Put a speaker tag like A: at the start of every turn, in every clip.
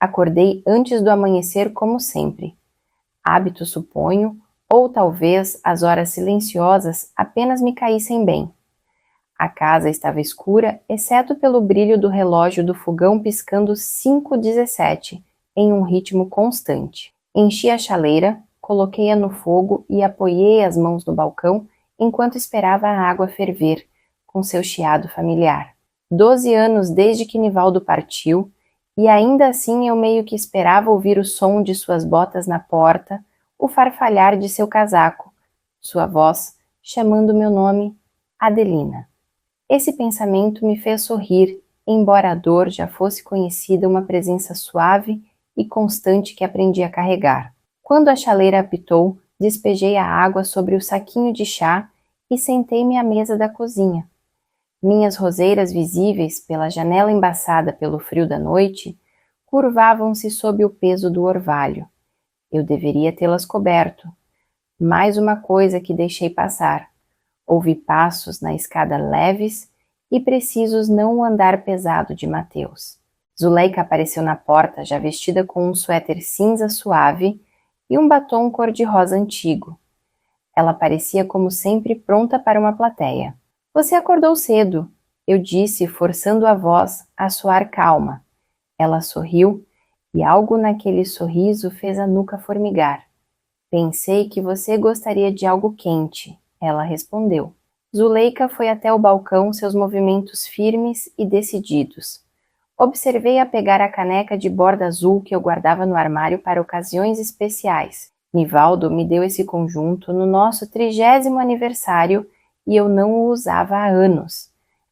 A: Acordei antes do amanhecer como sempre. Hábito, suponho, ou talvez as horas silenciosas apenas me caíssem bem. A casa estava escura, exceto pelo brilho do relógio do fogão piscando 5h17, em um ritmo constante. Enchi a chaleira, coloquei-a no fogo e apoiei as mãos no balcão enquanto esperava a água ferver, com seu chiado familiar. 12 anos desde que Nivaldo partiu, e ainda assim eu meio que esperava ouvir o som de suas botas na porta, o farfalhar de seu casaco, sua voz chamando meu nome, Adelina. Esse pensamento me fez sorrir, embora a dor já fosse conhecida uma presença suave e constante que aprendi a carregar. Quando a chaleira apitou, despejei a água sobre o saquinho de chá e sentei-me à mesa da cozinha. Minhas roseiras visíveis pela janela embaçada pelo frio da noite curvavam-se sob o peso do orvalho. Eu deveria tê-las coberto. Mais uma coisa que deixei passar. Ouvi passos na escada leves e precisos não o andar pesado de Mateus. Zuleika apareceu na porta já vestida com um suéter cinza suave e um batom cor-de-rosa antigo. Ela parecia como sempre pronta para uma plateia. Você acordou cedo, eu disse, forçando a voz a soar calma. Ela sorriu e algo naquele sorriso fez a nuca formigar. Pensei que você gostaria de algo quente, ela respondeu. Zuleika foi até o balcão, seus movimentos firmes e decididos. Observei-a pegar a caneca de borda azul que eu guardava no armário para ocasiões especiais. Nivaldo me deu esse conjunto no nosso 30º aniversário e eu não o usava há anos.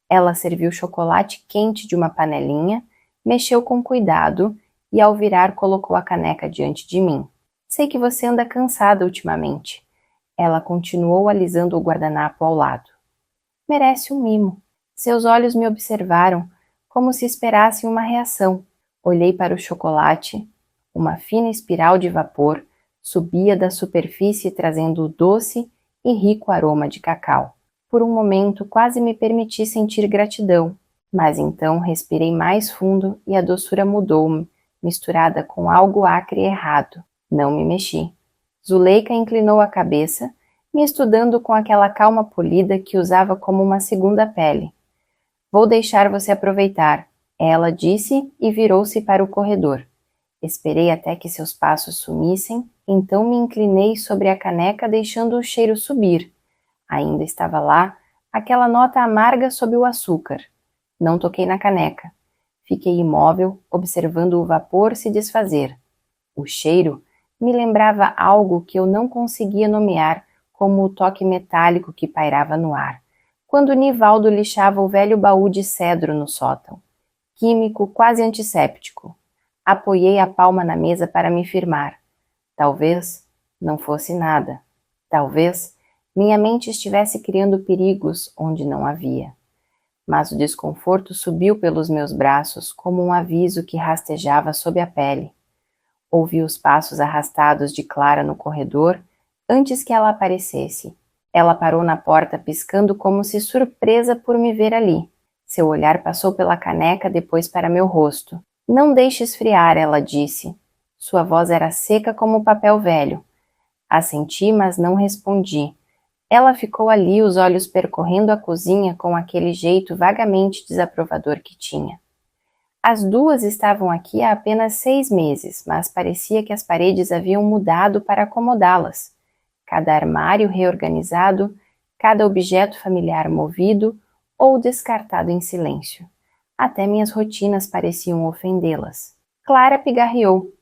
A: Ela serviu chocolate quente de uma panelinha, mexeu com cuidado e ao virar colocou a caneca diante de mim. Sei que você anda cansada ultimamente. Ela continuou alisando o guardanapo ao lado. Merece um mimo. Seus olhos me observaram, como se esperassem uma reação. Olhei para o chocolate. Uma fina espiral de vapor subia da superfície trazendo o doce e rico aroma de cacau. Por um momento quase me permiti sentir gratidão, mas então respirei mais fundo e a doçura mudou-me, misturada com algo acre e errado. Não me mexi. Zuleika inclinou a cabeça, me estudando com aquela calma polida que usava como uma segunda pele. Vou deixar você aproveitar, ela disse e virou-se para o corredor. Esperei até que seus passos sumissem, então me inclinei sobre a caneca deixando o cheiro subir. Ainda estava lá, aquela nota amarga sob o açúcar. Não toquei na caneca. Fiquei imóvel, observando o vapor se desfazer. O cheiro me lembrava algo que eu não conseguia nomear, como o toque metálico que pairava no ar, quando Nivaldo lixava o velho baú de cedro no sótão. Químico quase antisséptico. Apoiei a palma na mesa para me firmar. Talvez não fosse nada. Talvez minha mente estivesse criando perigos onde não havia. Mas o desconforto subiu pelos meus braços como um aviso que rastejava sob a pele. Ouvi os passos arrastados de Clara no corredor antes que ela aparecesse. Ela parou na porta piscando como se surpresa por me ver ali. Seu olhar passou pela caneca, depois para meu rosto. Não deixe esfriar, ela disse. Sua voz era seca como o papel velho. Assenti, mas não respondi. Ela ficou ali, os olhos percorrendo a cozinha com aquele jeito vagamente desaprovador que tinha. As duas estavam aqui há apenas 6 meses, mas parecia que as paredes haviam mudado para acomodá-las. Cada armário reorganizado, cada objeto familiar movido ou descartado em silêncio. Até minhas rotinas pareciam ofendê-las. Clara pigarreou.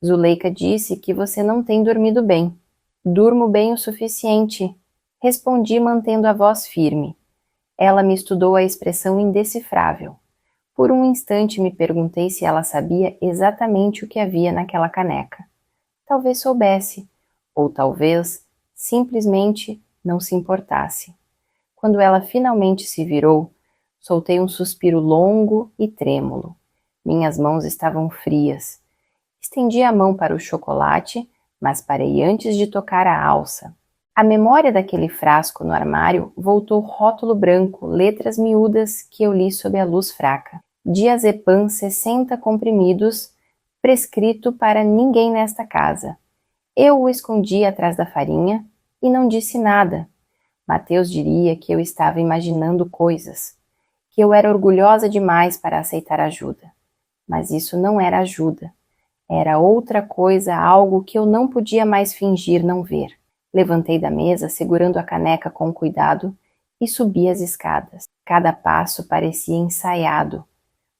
A: Zuleika disse que você não tem dormido bem. Durmo bem o suficiente. Respondi mantendo a voz firme. Ela me estudou a expressão indecifrável. Por um instante me perguntei se ela sabia exatamente o que havia naquela caneca. Talvez soubesse, ou talvez simplesmente não se importasse. Quando ela finalmente se virou, soltei um suspiro longo e trêmulo. Minhas mãos estavam frias. Estendi a mão para o chocolate, mas parei antes de tocar a alça. A memória daquele frasco no armário voltou rótulo branco, letras miúdas que eu li sob a luz fraca. Diazepam 60 comprimidos, prescrito para ninguém nesta casa. Eu o escondi atrás da farinha e não disse nada. Mateus diria que eu estava imaginando coisas, que eu era orgulhosa demais para aceitar ajuda. Mas isso não era ajuda. Era outra coisa, algo que eu não podia mais fingir não ver. Levantei da mesa, segurando a caneca com cuidado, e subi as escadas. Cada passo parecia ensaiado.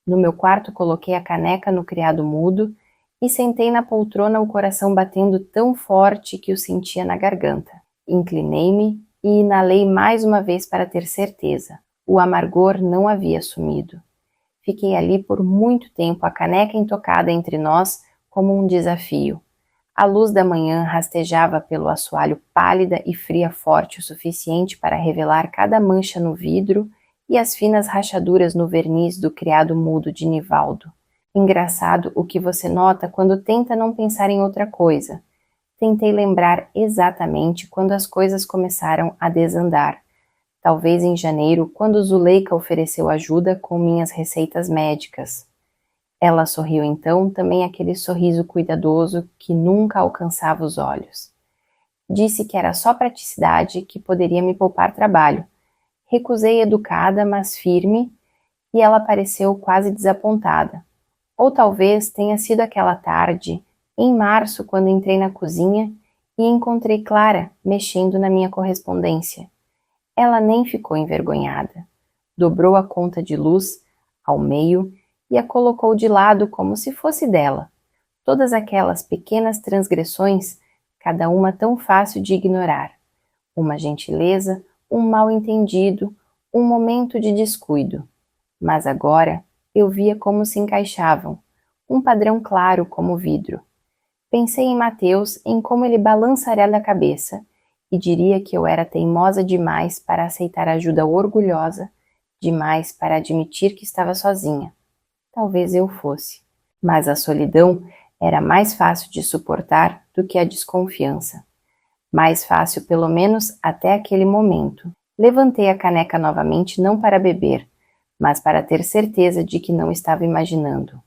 A: No meu quarto coloquei a caneca no criado mudo e sentei na poltrona, o coração batendo tão forte que o sentia na garganta. Inclinei-me e inalei mais uma vez para ter certeza. O amargor não havia sumido. Fiquei ali por muito tempo, a caneca intocada entre nós como um desafio. A luz da manhã rastejava pelo assoalho, pálida e fria, forte o suficiente para revelar cada mancha no vidro e as finas rachaduras no verniz do criado mudo de Nivaldo. Engraçado o que você nota quando tenta não pensar em outra coisa. Tentei lembrar exatamente quando as coisas começaram a desandar. Talvez em janeiro, quando Zuleika ofereceu ajuda com minhas receitas médicas. Ela sorriu então, também aquele sorriso cuidadoso que nunca alcançava os olhos. Disse que era só praticidade, que poderia me poupar trabalho. Recusei educada, mas firme, e ela pareceu quase desapontada. Ou talvez tenha sido aquela tarde, em março, quando entrei na cozinha e encontrei Clara mexendo na minha correspondência. Ela nem ficou envergonhada. Dobrou a conta de luz ao meio e a colocou de lado como se fosse dela. Todas aquelas pequenas transgressões, cada uma tão fácil de ignorar. Uma gentileza, um mal-entendido, um momento de descuido. Mas agora eu via como se encaixavam, um padrão claro como vidro. Pensei em Mateus, em como ele balançaria a cabeça, e diria que eu era teimosa demais para aceitar ajuda, orgulhosa demais para admitir que estava sozinha. Talvez eu fosse. Mas a solidão era mais fácil de suportar do que a desconfiança. Mais fácil, pelo menos, até aquele momento. Levantei a caneca novamente, não para beber, mas para ter certeza de que não estava imaginando.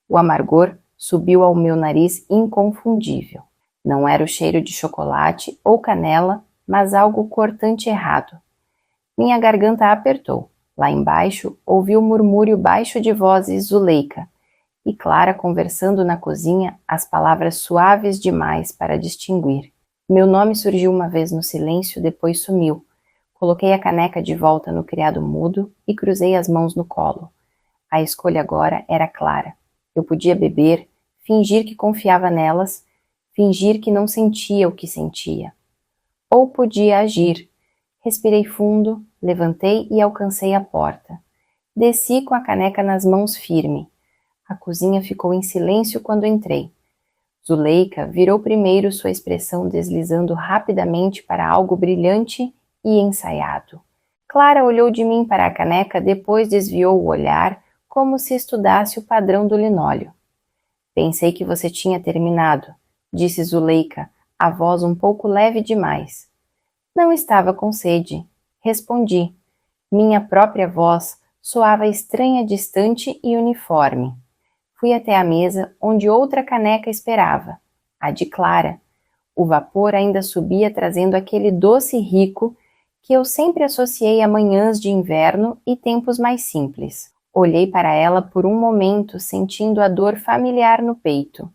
A: O amargor subiu ao meu nariz inconfundível. Não era o cheiro de chocolate ou canela, mas algo cortante errado. Minha garganta apertou. Lá embaixo, ouvi o murmúrio baixo de vozes Zuleika e Clara conversando na cozinha, as palavras suaves demais para distinguir. Meu nome surgiu uma vez no silêncio, depois sumiu. Coloquei a caneca de volta no criado mudo e cruzei as mãos no colo. A escolha agora era clara. Eu podia beber, fingir que confiava nelas, fingir que não sentia o que sentia. Ou podia agir. Respirei fundo, levantei e alcancei a porta. Desci com a caneca nas mãos firme. A cozinha ficou em silêncio quando entrei. Zuleika virou primeiro, sua expressão deslizando rapidamente para algo brilhante e ensaiado. Clara olhou de mim para a caneca, depois desviou o olhar, como se estudasse o padrão do linóleo. Pensei que você tinha terminado, disse Zuleika, a voz um pouco leve demais. Não estava com sede. Respondi. Minha própria voz soava estranha, distante e uniforme. Fui até a mesa, onde outra caneca esperava, a de Clara. O vapor ainda subia, trazendo aquele doce rico que eu sempre associei a manhãs de inverno e tempos mais simples. Olhei para ela por um momento, sentindo a dor familiar no peito.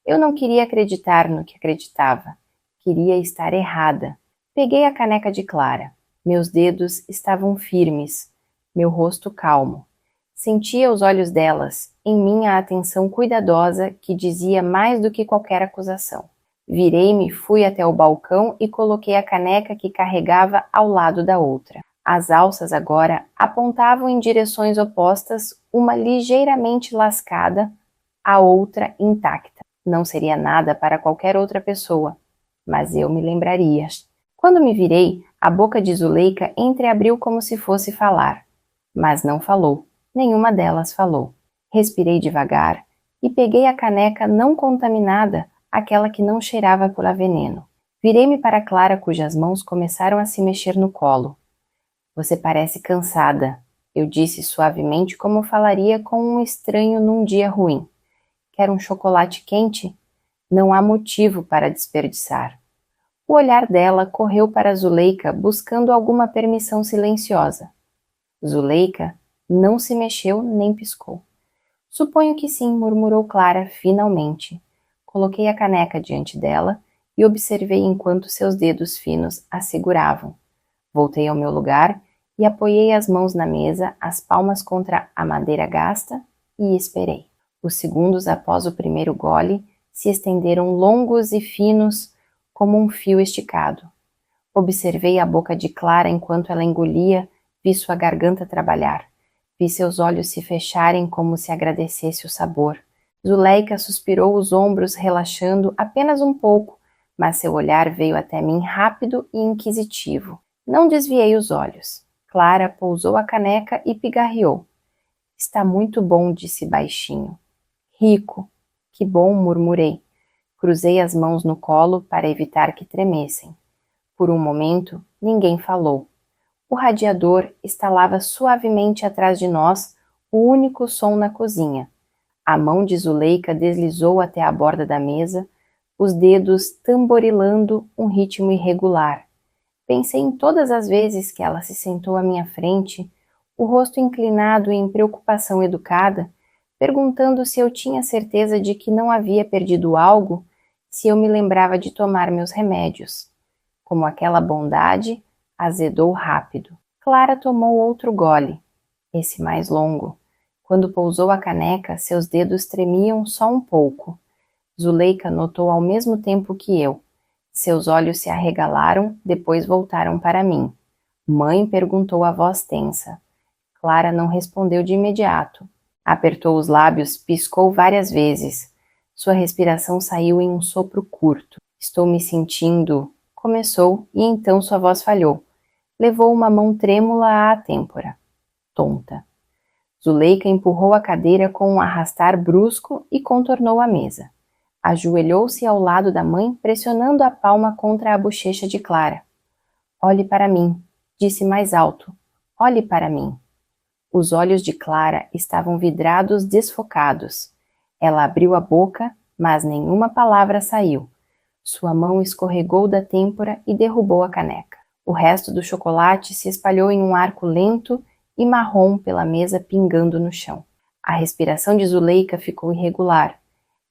A: Eu não queria acreditar no que acreditava. Queria estar errada. Peguei a caneca de Clara. Meus dedos estavam firmes, meu rosto calmo. Sentia os olhos delas, em mim a atenção cuidadosa que dizia mais do que qualquer acusação. Virei-me, fui até o balcão e coloquei a caneca que carregava ao lado da outra. As alças agora apontavam em direções opostas, uma ligeiramente lascada, a outra intacta. Não seria nada para qualquer outra pessoa, mas eu me lembraria. Quando me virei, a boca de Zuleika entreabriu como se fosse falar, mas não falou. Nenhuma delas falou. Respirei devagar e peguei a caneca não contaminada, aquela que não cheirava por veneno. Virei-me para Clara, cujas mãos começaram a se mexer no colo. Você parece cansada, eu disse suavemente como falaria com um estranho num dia ruim. Quer um chocolate quente? Não há motivo para desperdiçar. O olhar dela correu para Zuleika buscando alguma permissão silenciosa. Zuleika não se mexeu nem piscou. Suponho que sim, murmurou Clara finalmente. Coloquei a caneca diante dela e observei enquanto seus dedos finos a seguravam. Voltei ao meu lugar e apoiei as mãos na mesa, as palmas contra a madeira gasta, e esperei. Os segundos após o primeiro gole se estenderam longos e finos como um fio esticado. Observei a boca de Clara enquanto ela engolia, vi sua garganta trabalhar. Vi seus olhos se fecharem como se agradecesse o sabor. Zuleika suspirou os ombros, relaxando apenas um pouco, mas seu olhar veio até mim rápido e inquisitivo. Não desviei os olhos. Clara pousou a caneca e pigarreou. Está muito bom, disse baixinho. Rico. Que bom, murmurei. Cruzei as mãos no colo para evitar que tremessem. Por um momento, ninguém falou. O radiador estalava suavemente atrás de nós, o único som na cozinha. A mão de Zuleika deslizou até a borda da mesa, os dedos tamborilando um ritmo irregular. Pensei em todas as vezes que ela se sentou à minha frente, o rosto inclinado em preocupação educada, perguntando se eu tinha certeza de que não havia perdido algo, se eu me lembrava de tomar meus remédios. Como aquela bondade, azedou rápido. Clara tomou outro gole, esse mais longo. Quando pousou a caneca, seus dedos tremiam só um pouco. Zuleika notou ao mesmo tempo que eu. Seus olhos se arregalaram, depois voltaram para mim. Mãe perguntou a voz tensa. Clara não respondeu de imediato. Apertou os lábios, piscou várias vezes. Sua respiração saiu em um sopro curto. Estou me sentindo... Começou, e então sua voz falhou. Levou uma mão trêmula à têmpora. Tonta. Zuleika empurrou a cadeira com um arrastar brusco e contornou a mesa. Ajoelhou-se ao lado da mãe, pressionando a palma contra a bochecha de Clara. Olhe para mim, disse mais alto. Olhe para mim. Os olhos de Clara estavam vidrados, desfocados. Ela abriu a boca, mas nenhuma palavra saiu. Sua mão escorregou da têmpora e derrubou a caneca. O resto do chocolate se espalhou em um arco lento e marrom pela mesa, pingando no chão. A respiração de Zuleika ficou irregular.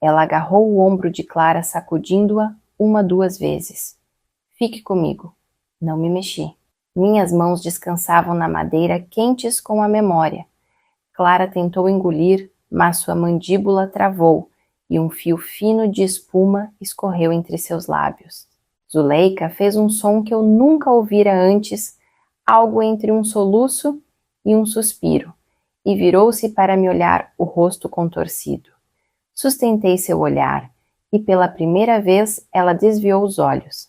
A: Ela agarrou o ombro de Clara, sacudindo-a 1, 2 vezes. Fique comigo. Não me mexi. Minhas mãos descansavam na madeira, quentes com a memória. Clara tentou engolir, mas sua mandíbula travou e um fio fino de espuma escorreu entre seus lábios. Zuleika fez um som que eu nunca ouvira antes, algo entre um soluço e um suspiro, e virou-se para me olhar, o rosto contorcido. Sustentei seu olhar, e pela primeira vez ela desviou os olhos.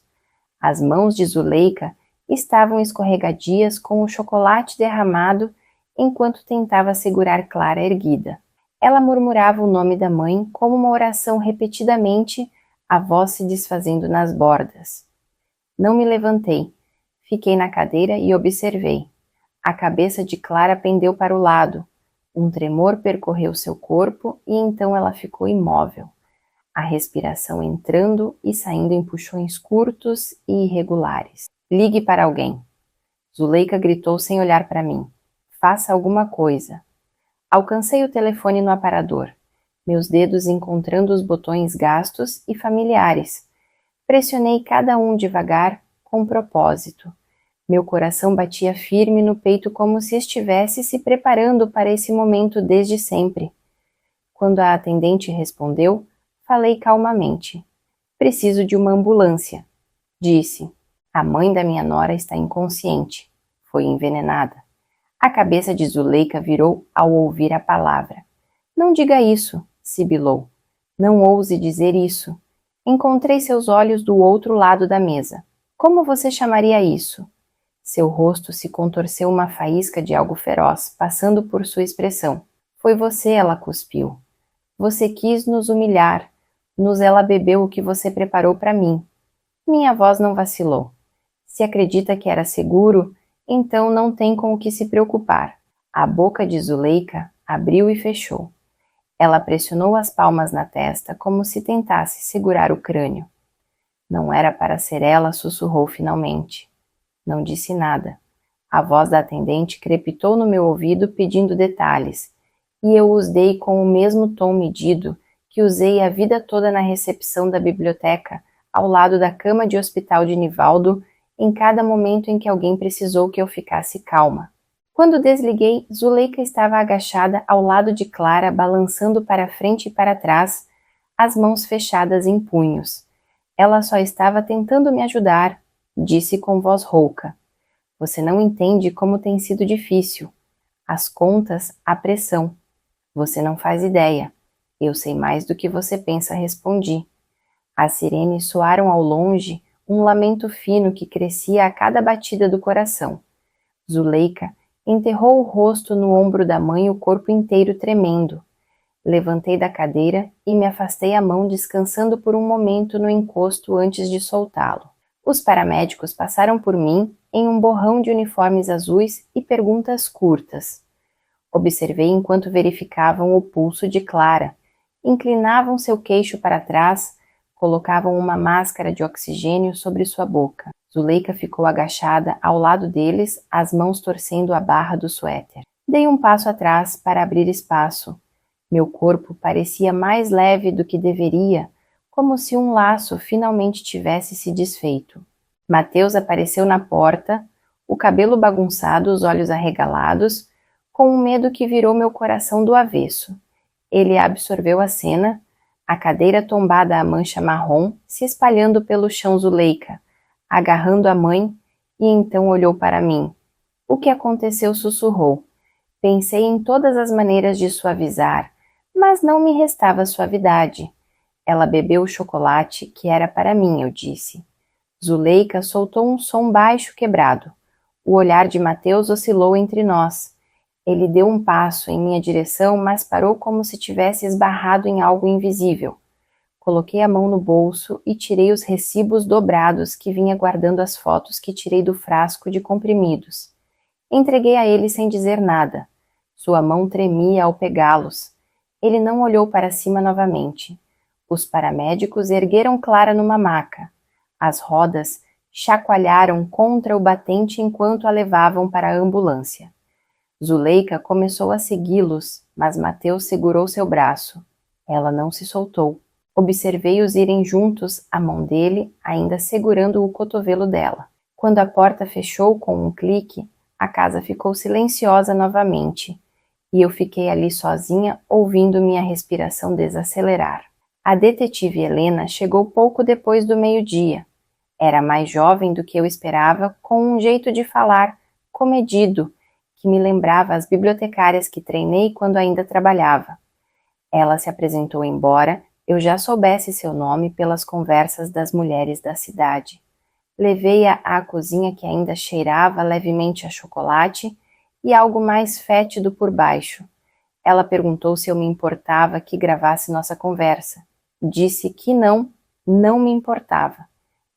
A: As mãos de Zuleika estavam escorregadias com o chocolate derramado enquanto tentava segurar Clara erguida. Ela murmurava o nome da mãe como uma oração repetidamente, a voz se desfazendo nas bordas. Não me levantei. Fiquei na cadeira e observei. A cabeça de Clara pendeu para o lado. Um tremor percorreu seu corpo e então ela ficou imóvel. A respiração entrando e saindo em puxões curtos e irregulares. Ligue para alguém. Zuleika gritou sem olhar para mim. Faça alguma coisa. Alcancei o telefone no aparador, meus dedos encontrando os botões gastos e familiares. Pressionei cada um devagar, com propósito. Meu coração batia firme no peito como se estivesse se preparando para esse momento desde sempre. Quando a atendente respondeu, falei calmamente. Preciso de uma ambulância. Disse. A mãe da minha nora está inconsciente. Foi envenenada. A cabeça de Zuleika virou ao ouvir a palavra. Não diga isso, sibilou. Não ouse dizer isso. Encontrei seus olhos do outro lado da mesa. Como você chamaria isso? Seu rosto se contorceu uma faísca de algo feroz, passando por sua expressão. Foi você, ela cuspiu. Você quis nos humilhar. Ela bebeu o que você preparou para mim. Minha voz não vacilou. Se acredita que era seguro, então não tem com o que se preocupar. A boca de Zuleika abriu e fechou. Ela pressionou as palmas na testa como se tentasse segurar o crânio. Não era para ser ela, sussurrou finalmente. Não disse nada. A voz da atendente crepitou no meu ouvido pedindo detalhes, e eu os dei com o mesmo tom medido que usei a vida toda na recepção da biblioteca, ao lado da cama de hospital de Nivaldo, em cada momento em que alguém precisou que eu ficasse calma. Quando desliguei, Zuleika estava agachada ao lado de Clara, balançando para frente e para trás, as mãos fechadas em punhos. Ela só estava tentando me ajudar, disse com voz rouca. Você não entende como tem sido difícil. As contas, a pressão. Você não faz ideia. Eu sei mais do que você pensa, respondi. As sirenes soaram ao longe, um lamento fino que crescia a cada batida do coração. Zuleika enterrou o rosto no ombro da mãe, o corpo inteiro tremendo. Levantei da cadeira e me afastei a mão, descansando por um momento no encosto antes de soltá-lo. Os paramédicos passaram por mim em um borrão de uniformes azuis e perguntas curtas. Observei enquanto verificavam o pulso de Clara. Inclinavam seu queixo para trás, colocavam uma máscara de oxigênio sobre sua boca. Zuleika ficou agachada ao lado deles, as mãos torcendo a barra do suéter. Dei um passo atrás para abrir espaço. Meu corpo parecia mais leve do que deveria, como se um laço finalmente tivesse se desfeito. Mateus apareceu na porta, o cabelo bagunçado, os olhos arregalados, com um medo que virou meu coração do avesso. Ele absorveu a cena, a cadeira tombada à mancha marrom, se espalhando pelo chão. Zuleika, agarrando a mãe, e então olhou para mim. O que aconteceu? Sussurrou. Pensei em todas as maneiras de suavizar, mas não me restava suavidade. Ela bebeu o chocolate que era para mim, eu disse. Zuleika soltou um som baixo quebrado. O olhar de Mateus oscilou entre nós. Ele deu um passo em minha direção, mas parou como se tivesse esbarrado em algo invisível. Coloquei a mão no bolso e tirei os recibos dobrados que vinha guardando as fotos que tirei do frasco de comprimidos. Entreguei a ele sem dizer nada. Sua mão tremia ao pegá-los. Ele não olhou para cima novamente. Os paramédicos ergueram Clara numa maca. As rodas chacoalharam contra o batente enquanto a levavam para a ambulância. Zuleika começou a segui-los, mas Mateus segurou seu braço. Ela não se soltou. Observei-os irem juntos, a mão dele ainda segurando o cotovelo dela. Quando a porta fechou com um clique, a casa ficou silenciosa novamente, e eu fiquei ali sozinha, ouvindo minha respiração desacelerar. A detetive Helena chegou pouco depois do meio-dia. Era mais jovem do que eu esperava, com um jeito de falar comedido, que me lembrava as bibliotecárias que treinei quando ainda trabalhava. Ela se apresentou embora eu já soubesse seu nome pelas conversas das mulheres da cidade. Levei-a à cozinha que ainda cheirava levemente a chocolate e algo mais fétido por baixo. Ela perguntou se eu me importava que gravasse nossa conversa. Disse que não me importava.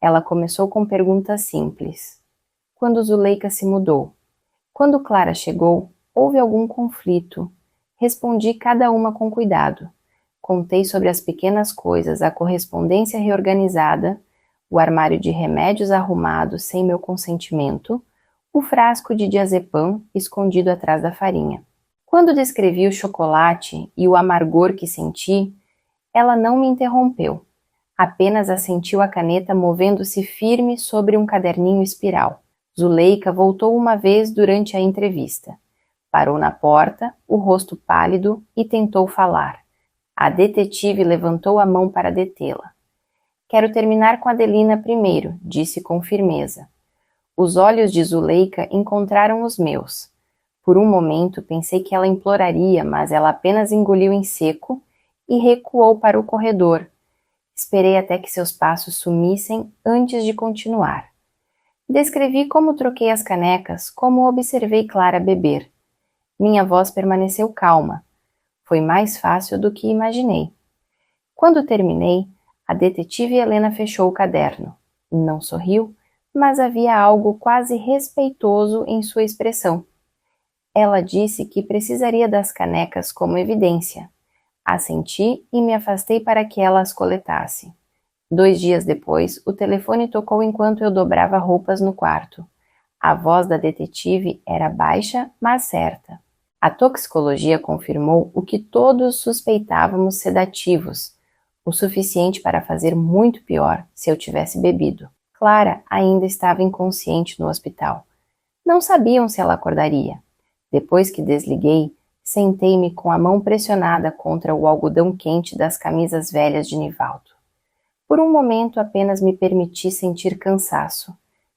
A: Ela começou com perguntas simples. Quando Zuleika se mudou? Quando Clara chegou, houve algum conflito? Respondi cada uma com cuidado. Contei sobre as pequenas coisas, a correspondência reorganizada, o armário de remédios arrumado sem meu consentimento, o frasco de diazepam escondido atrás da farinha. Quando descrevi o chocolate e o amargor que senti, ela não me interrompeu. Apenas assentiu a caneta movendo-se firme sobre um caderninho espiral. Zuleika voltou uma vez durante a entrevista. Parou na porta, o rosto pálido, e tentou falar. A detetive levantou a mão para detê-la. Quero terminar com Adelina primeiro, disse com firmeza. Os olhos de Zuleika encontraram os meus. Por um momento pensei que ela imploraria, mas ela apenas engoliu em seco e recuou para o corredor. Esperei até que seus passos sumissem antes de continuar. Descrevi como troquei as canecas, como observei Clara beber. Minha voz permaneceu calma. Foi mais fácil do que imaginei. Quando terminei, a detetive Helena fechou o caderno. Não sorriu, mas havia algo quase respeitoso em sua expressão. Ela disse que precisaria das canecas como evidência. Assenti e me afastei para que ela as coletasse. 2 dias depois, o telefone tocou enquanto eu dobrava roupas no quarto. A voz da detetive era baixa, mas certa. A toxicologia confirmou o que todos suspeitávamos: sedativos, o suficiente para fazer muito pior se eu tivesse bebido. Clara ainda estava inconsciente no hospital. Não sabiam se ela acordaria. Depois que desliguei, sentei-me com a mão pressionada contra o algodão quente das camisas velhas de Nivaldo. Por um momento apenas me permiti sentir cansaço.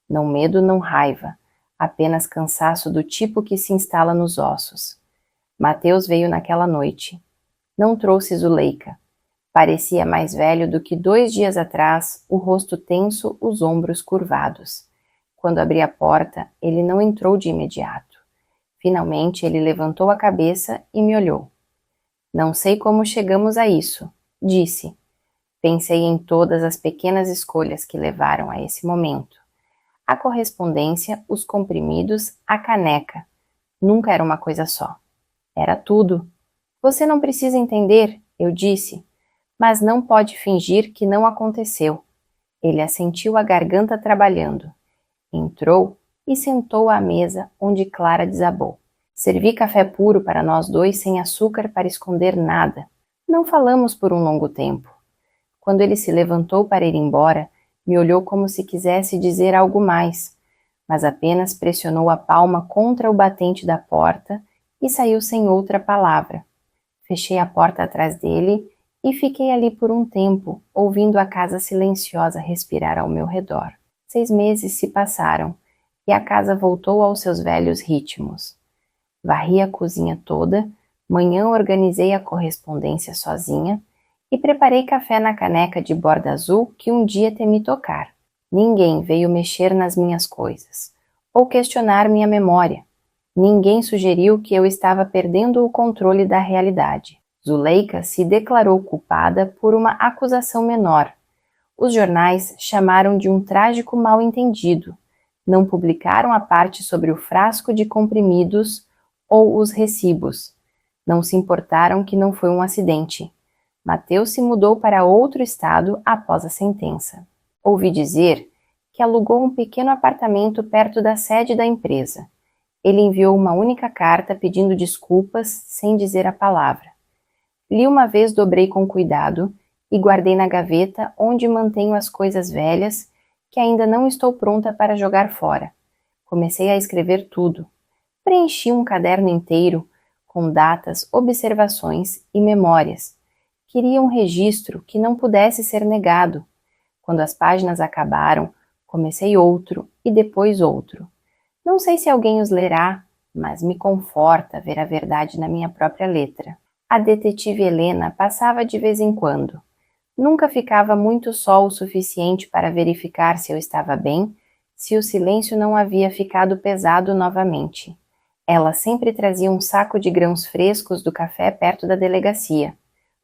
A: Não medo, não raiva. Apenas cansaço do tipo que se instala nos ossos. Mateus veio naquela noite. Não trouxe Zuleika. Parecia mais velho do que 2 dias atrás, o rosto tenso, os ombros curvados. Quando abri a porta, ele não entrou de imediato. Finalmente ele levantou a cabeça e me olhou. Não sei como chegamos a isso, disse. Pensei em todas as pequenas escolhas que levaram a esse momento. A correspondência, os comprimidos, a caneca. Nunca era uma coisa só. Era tudo. Você não precisa entender, eu disse, mas não pode fingir que não aconteceu. Ele assentiu, a garganta trabalhando. Entrou e sentou à mesa onde Clara desabou. Servi café puro para nós dois sem açúcar para esconder nada. Não falamos por um longo tempo. Quando ele se levantou para ir embora, me olhou como se quisesse dizer algo mais, mas apenas pressionou a palma contra o batente da porta e saiu sem outra palavra. Fechei a porta atrás dele e fiquei ali por um tempo, ouvindo a casa silenciosa respirar ao meu redor. 6 meses se passaram e a casa voltou aos seus velhos ritmos. Varri a cozinha toda, manhã organizei a correspondência sozinha e preparei café na caneca de borda azul que um dia temi tocar. Ninguém veio mexer nas minhas coisas ou questionar minha memória. Ninguém sugeriu que eu estava perdendo o controle da realidade. Zuleika se declarou culpada por uma acusação menor. Os jornais chamaram de um trágico mal-entendido. Não publicaram a parte sobre o frasco de comprimidos ou os recibos. Não se importaram que não foi um acidente. Mateus se mudou para outro estado após a sentença. Ouvi dizer que alugou um pequeno apartamento perto da sede da empresa. Ele enviou uma única carta pedindo desculpas sem dizer a palavra. Li uma vez, dobrei com cuidado e guardei na gaveta onde mantenho as coisas velhas que ainda não estou pronta para jogar fora. Comecei a escrever tudo. Preenchi um caderno inteiro com datas, observações e memórias. Queria um registro que não pudesse ser negado. Quando as páginas acabaram, comecei outro e depois outro. Não sei se alguém os lerá, mas me conforta ver a verdade na minha própria letra. A detetive Helena passava de vez em quando. Nunca ficava muito só o suficiente para verificar se eu estava bem, se o silêncio não havia ficado pesado novamente. Ela sempre trazia um saco de grãos frescos do café perto da delegacia.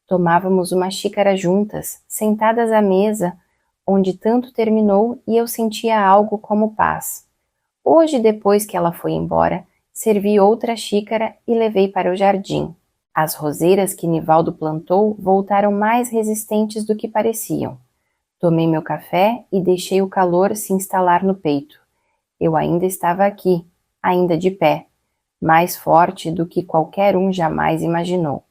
A: Tomávamos uma xícara juntas, sentadas à mesa, onde tanto terminou e eu sentia algo como paz. Hoje, depois que ela foi embora, servi outra xícara e levei para o jardim. As roseiras que Nivaldo plantou voltaram mais resistentes do que pareciam. Tomei meu café e deixei o calor se instalar no peito. Eu ainda estava aqui, ainda de pé, mais forte do que qualquer um jamais imaginou.